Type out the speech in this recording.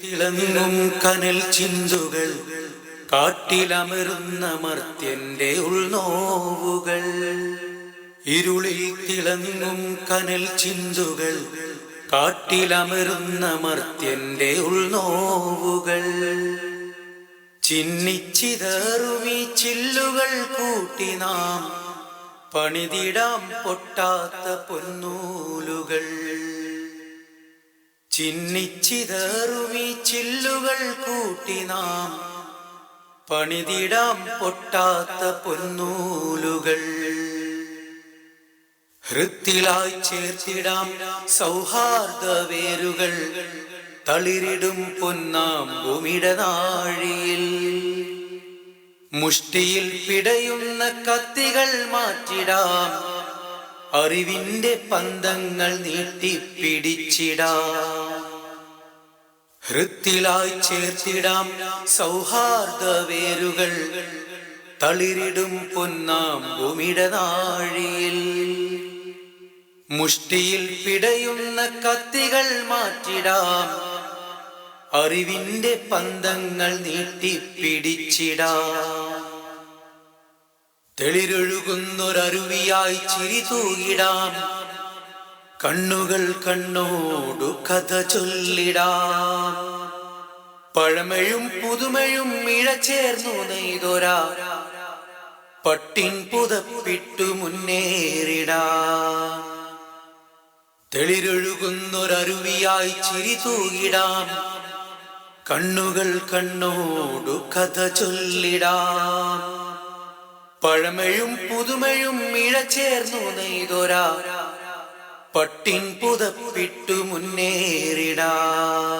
തിളങ്ങും കനൽ ചിന്തുകൾ കാട്ടിലമരുന്ന മർത്യന്റെ ഉൾനോവുകൾ. ഇരുളിൽ തിളങ്ങും കനൽ ചിന്തുകൾ കാട്ടിലമരുന്ന മർത്യന്റെ ഉൾനോവുകൾ. ചിന്നിച്ചിതറുമീ ചില്ലുകൾ കൂട്ടി നാം പണിതിടാം പൊട്ടാത്ത പൊന്നൂലുകൾ. ചിന്നിച്ചിതറുമീ ചില്ലുകൾ കൂട്ടി നാം പണിതിടാം പൊട്ടാത്ത പൊന്നൂലുകൾ. ഹൃത്തിലായി ചേർത്തിടാം സൗഹാർദ്ദ വേരുകൾ തളിരിടും പൊന്നാം ഭൂമിയുടെ നാഴിയിൽ. മുഷ്ടിയിൽ പിടയുന്ന കത്തികൾ മാറ്റിടാം, അറിവിന്റെ പന്തങ്ങൾ നീട്ടിപ്പിടിച്ചിടാം. ഹൃത്തിലായി ചേർത്തിടാം സൗഹാർദ്ദ വേരുകൾ തളിരിടും പൊന്നാം ഭൂമിയുടെ നാഴിയിൽ. മുഷ്ടിയിൽ പിടയുന്ന കത്തികൾ മാറ്റിടാം, അറിവിന്റെ പന്തങ്ങൾ നീട്ടിപ്പിടിച്ചിടാം. തെളിരൊഴുകുന്നൊരരുവിയായി ചിരി തൂകിടാം, കണ്ണുകൾ കണ്ണോടു കഥ ചൊല്ലിടാം. പഴമയും പുതുമയും ഇഴചേർന്നു നെയ്തൊരാ പട്ടിൻ പുതപ്പിട്ടു മുന്നേറിടാം. തെളിരൊഴുകുന്നൊരരുവിയായി ചിരി തൂകിടാം, കണ്ണുകൾ കണ്ണോടു കഥ ചൊല്ലിടാം. പഴമയും പുതുമയും ഇഴചേർന്നു നെയ്തൊരാ പട്ടിൻ പുതപ്പിട്ടു മുന്നേറിടാം.